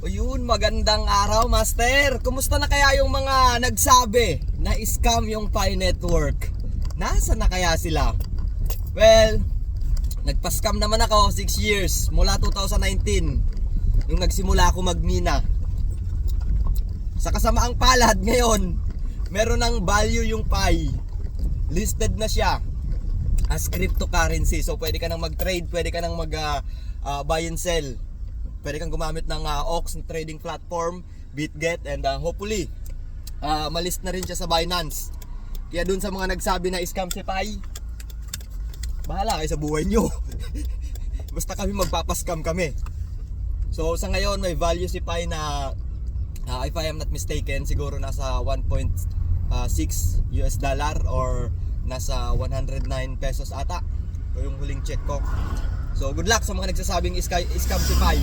O yun, magandang araw, Master. Kumusta na kaya yung mga nagsabi na scam yung Pi Network? Nasaan na kaya sila? Well, nagpa-scam naman ako 6 years mula 2019 yung nagsimula ako magmina. Sa kasamaang palad ngayon, meron ng value yung Pi. Listed na siya as cryptocurrency. So pwede ka nang mag-trade, pwede ka nang buy and sell. Pwede kang gumamit ng OX trading platform, BitGet, and hopefully malist na rin siya sa Binance. Kaya dun sa mga nagsabi na scam si Pi, bahala kayo sa buhay nyo. Basta kami magpapascam kami. So sa ngayon may value si Pi na if I am not mistaken, siguro nasa 1.6 US dollar or nasa 109 pesos ata. So yung huling check ko. So good luck sa mga nagsasabing scam si Pi.